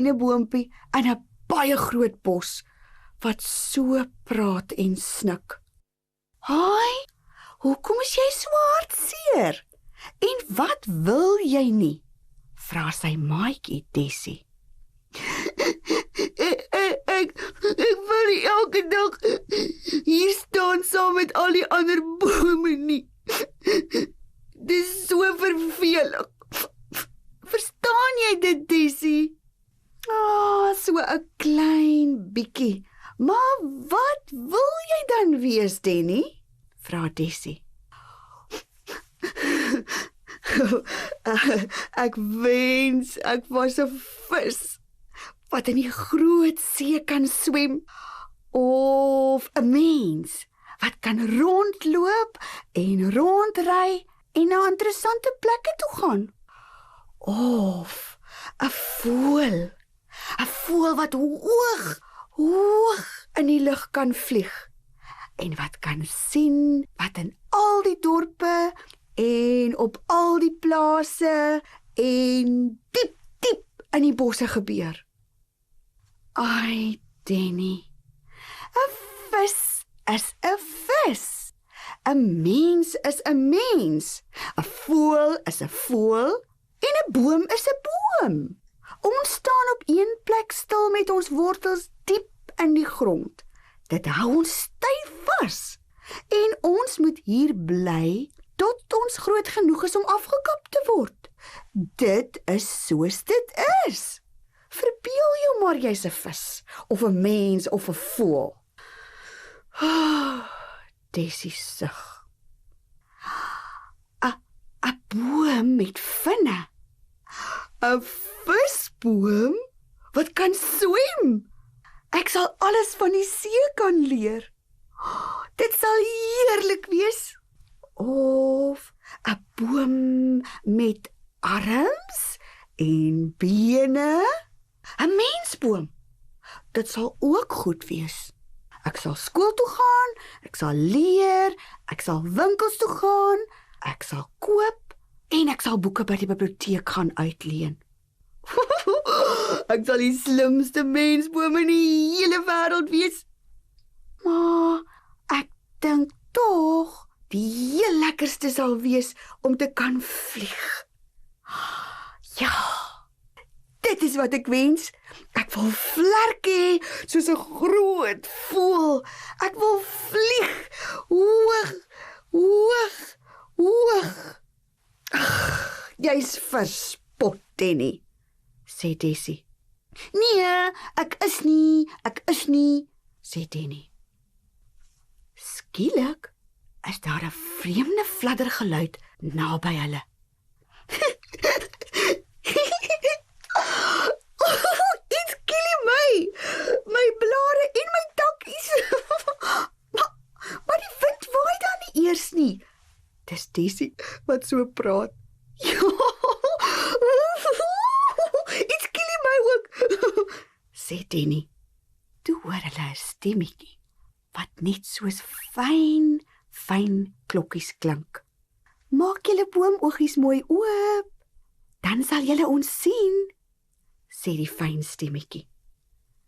'n boompie in 'n baie groot bos wat so praat en snik. "Haai, hoekom is jy so hartseer? En wat wil jy nie?" vra sy maatjie Tessie. Ek wil nie elke dag hier staan saam met al die ander bome nie. Dis so vervelig. Verstaan jy dit, Tessie? So 'n klein bietjie. Maar wat wil jy dan wees, Denny? Vra Tessie. Ek wens ek was 'n vis wat in die groot see kan swem, of 'n mens wat kan rondloop en rondry en na interessante plekke toe gaan, of 'n voël wat hoog in die lug kan vlieg en wat kan sien wat in al die dorpe en op al die plase en diep in die bosse gebeur. Ai, Denny, 'n vis is 'n vis. 'n mens is 'n mens. 'n voël is 'n voël en 'n boom is 'n boom. Ons staan op een plek stil met ons wortels diep in die grond. Dit hou ons styf vas. En ons moet hier bly tot ons groot genoeg is om afgekap te word. Dit is soos dit is. Verbeel jou maar jy's 'n vis, of 'n mens, of 'n voël. Tessie sug. 'n boom met vinne. 'n visboom wat kan swem. Ek sal alles van die see kan leer. Dit sal heerlik wees. Of 'n boom met arms en bene. 'n mensboom. Dit sal ook goed wees. Ek sal skool toe gaan, ek sal leer, ek sal winkels toe gaan, ek sal koop en ek sal boeke by die biblioteek gaan uitleen. Ek sal die slimste mensboom in die hele wêreld wees. Maar ek dink tog die heel lekkerste sal wees om te kan vlieg. Ja, dit is wat ek wens. Ek wil vlerk hê soos 'n groot voël. Ek wil vlieg hoog, hoog, hoog. Jy's verspot, Denny, sê Tessie. Nee, ek is nie, sê Denny. Skielik is daar 'n vreemde fladdergeluid naby hulle. Iets kill my blare en my takkies. maar die wind waai dan nie eers nie. Dis Tessie wat so praat. Iets kill my ook, sê Denny. Toe hoor hulle 'n stemmetjie wat net soos fyn klokkies klink. Maak julle boomoogies mooi oop, dan sal julle ons sien, sê die fyn stemmetjie.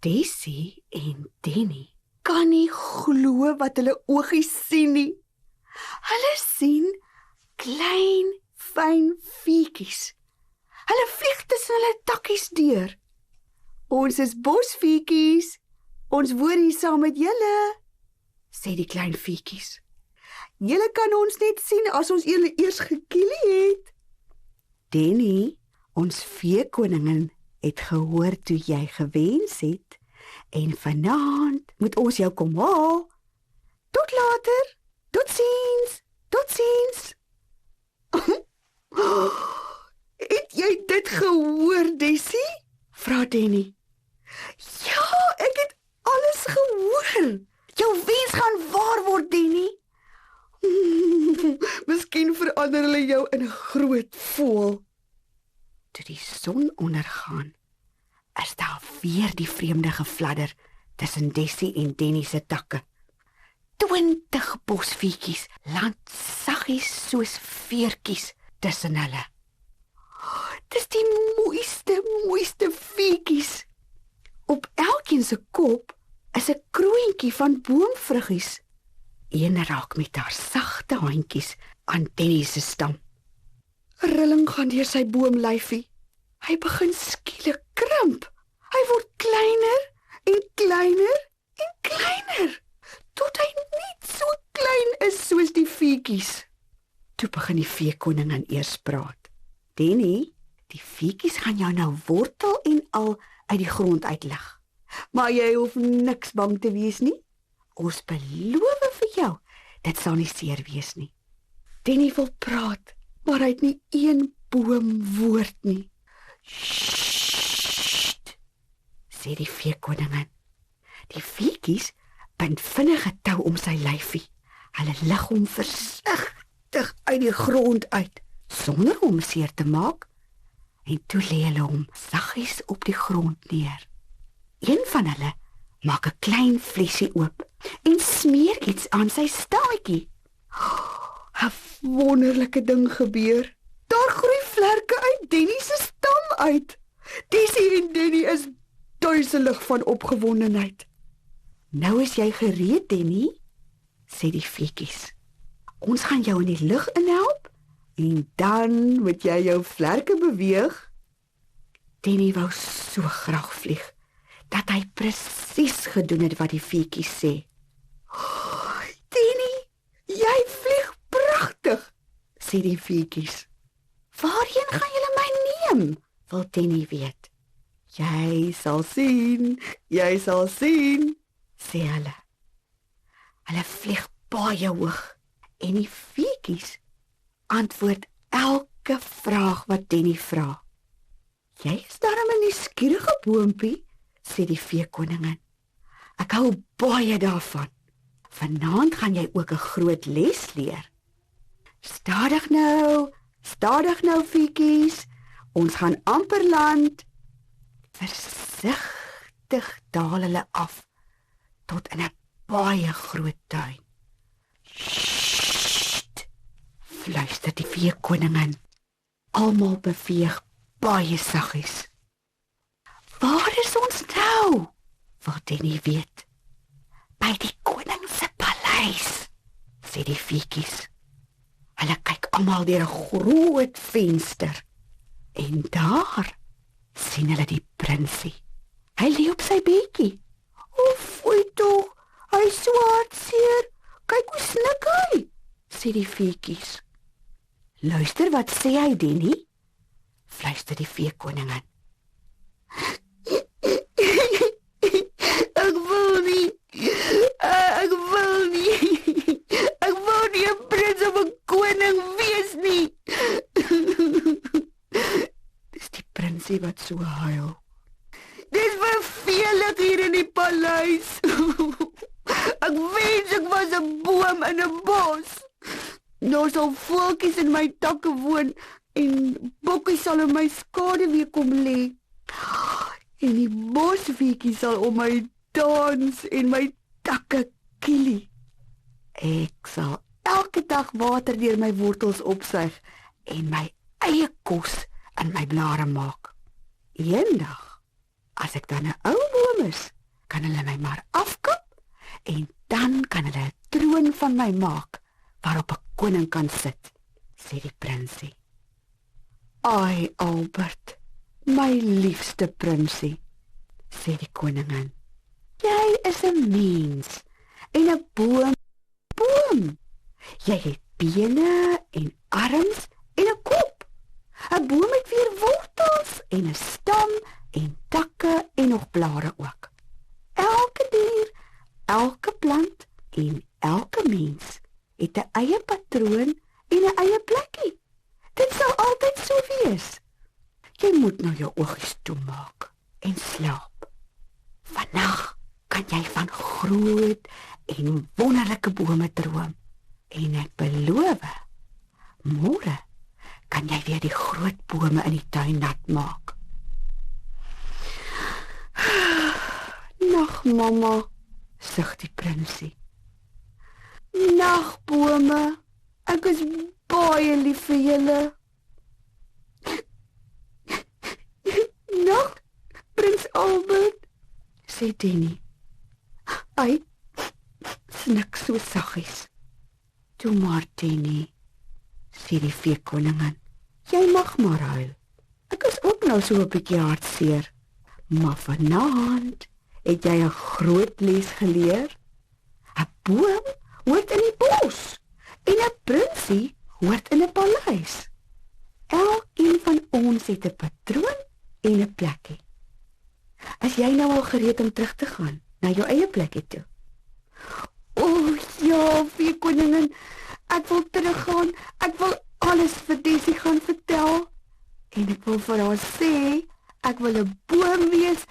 Tessie en Denny kan nie glo wat hulle oogies sien nie. Hulle sien klein, fyn voetjies. Hulle vlieg tussen hulle takkies deur. Ons is bosvoetjies. Ons woon hier saam met julle, sê die klein voetjies. Julle kan ons net sien as ons julle eers gekielie het. Denny, ons veekoningin, het gehoor toe jy gewens het en vanaand moet ons jou kom haal. Tot later. Totsiens. Het jy dit gehoor, Tessie? Vra Denny. Ja, ek het alles gehoor. Jou wens gaan waar word, Denny. Miskien verander hulle jou in 'n groot voël. Toe die son ondergaan, is daar weer die vreemde gefladder tussen Tessie en Denny se takke. 20 bosvoetjies land saggies soos veertjies tussen hulle. Dis die mooiste voetjies. een se kop is 'n kroontjie van boomvruggies. Een raak met haar sagte handjies aan Denny se stam. 'n Rilling gaan deur sy boomlyfie. Hy begin skielik krimp. Hy word kleiner en kleiner en kleiner, tot hy net so klein is soos die voetjies. Toe begin die veekoningin eers praat. Denny, die voetjies gaan jou nou wortel en al uit die grond uitlig. Maar jy hoef niks bang te wees nie. Ons beloof vir jou, dit sal nie seer wees nie. Denny wil praat, maar hy het nie een boomwoord nie. Sst, sê die veekoningin. Die voetjies bind vinnige tou om sy lyfie. Hulle lig hom versigtig uit die grond uit, sonder hom seer te maak. En toe lê hulle hom saggies op die grond neer. Een van hulle maak 'n klein flessie oop en smeer iets aan sy staartjie. 'n Wonderlike ding gebeur. Daar groei vlerke uit Denny se stam uit. Tessie en Denny is duiselig van opgewondenheid. Nou is jy gereed, Denny, sê die voetjies. Ons gaan jou in die lug inhelp en dan moet jy jou vlerke beweeg. Denny wou so graag vlieg dat hy presies gedoen het wat die voetjies sê. Denny, jy vlieg pragtig, sê die voetjies. Waarheen gaan julle my neem? Wil Denny weet. Jy sal sien, sê hulle. Hulle vlieg baie hoog en die voetjies antwoord elke vraag wat Denny vra. Jy is darem 'n nuuskierige boompie, sê die veekoningin. Ek hou baie daarvan. Vanaand gaan jy ook 'n groot les leer. Stadig nou, voetjies. Ons gaan amper land. Versigtig daal hulle af tot in 'n baie groot tuin. Sst, fluister die veekoningin. Almal beweeg baie saggies. Waar is ons nou? Wil Denny weet. By die koning se paleis, sê die voetjies. Hulle kyk almal deur 'n groot venster. En daar sien hulle die prinsie. Hy lê op sy bedjie. O, foei tog, hy is so hartseer. Kyk hoe snik hy, sê die voetjies. Luister wat sê hy, Denny, fluister die veekoningin. Ek wil nie 'n prins of 'n koning wees nie. Dis die prinsie wat so huil. Dis vervelig hier in die paleis. Ek wens ek was 'n boom in 'n bos. Nou sal voeltjies in my takke woon en bokkies sal in my skaduwee kom lê. En die bosvoetjies sal om my dans en my takke kielie. Ek sal elke dag water deur my wortels opsuig en my eie kos in my blare maak. Eendag, as ek dan 'n ou boom is, kan hulle my maar afkap en dan kan hulle 'n troon van my maak waarop 'n koning kan sit, sê die prinsie. Ai, Albert, my liefste prinsie, sê die koningin. Jy is 'n mens en 'n boom. Jy het bene en arms en 'n kop. 'n Boom het weer wortels en 'n stam en takke en nog blare ook. Elke dier, elke plant en elke mens het 'n eie patroon en 'n eie plekkie. Dit sal altyd so wees. Jy moet nou jou oogies toemaak en slaap. Vannag kan jy van groot en wonderlike bome droom. En ek beloof, môre kan jy weer die groot bome in die tuin nat maak. Nag, mamma, sug die prinsie. Nag, bome, ek is baie lief vir julle. Nag, prins Albert, sê Denny. Hy snik so saggies. Toe maar Denny, sê die veekoningin. Jy mag maar huil. Ek is ook nou so 'n bietjie hartseer. Maar vanaand het jy 'n groot les geleer. 'n Boom hoort in die bos en 'n prinsie hoort in 'n paleis. Elkeen van ons het 'n patroon en 'n plekkie. Is jy nou al gereed om terug te gaan na jou eie plekkie toe? O ja, veekoningin, ek wil teruggaan. Ek wil alles vir Dessie gaan vertel. En ek wil vir haar sê, ek wil 'n boom wees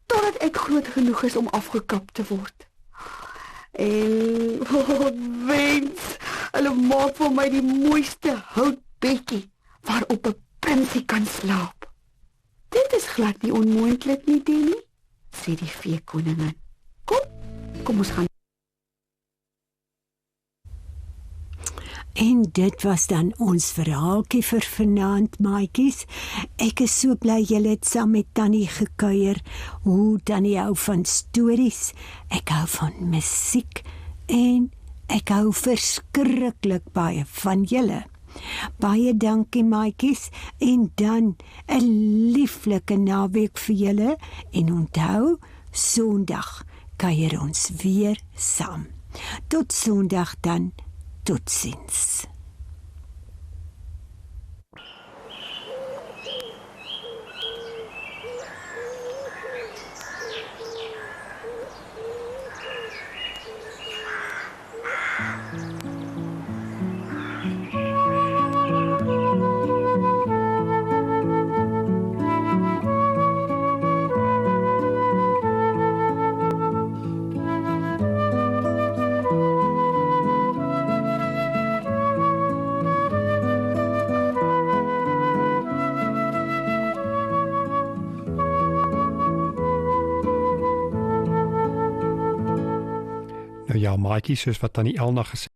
totdat ek groot genoeg is om afgekap te word. En wens, hulle maak vir my die mooiste houtbedjie waarop 'n prinsie kan slaap. Dit is glad nie onmoontlik nie, Denny, sê die veekoningin. Kom ons gaan. En dit was dan ons verhaaltjie vir vanaand, maatjies. Ek is so bly julle het saam met Tannie gekuier. Hoe Tannie hou van stories, ek hou van musiek en ek hou verskriklik baie van julle. Baie dankie, maatjies, en dan 'n lieflike naweek vir julle en onthou, Sondag kuier ons weer saam. Tot Sondag dan. Totsiens. Nou ja, maatjies, soos wat Tannie Elna gesê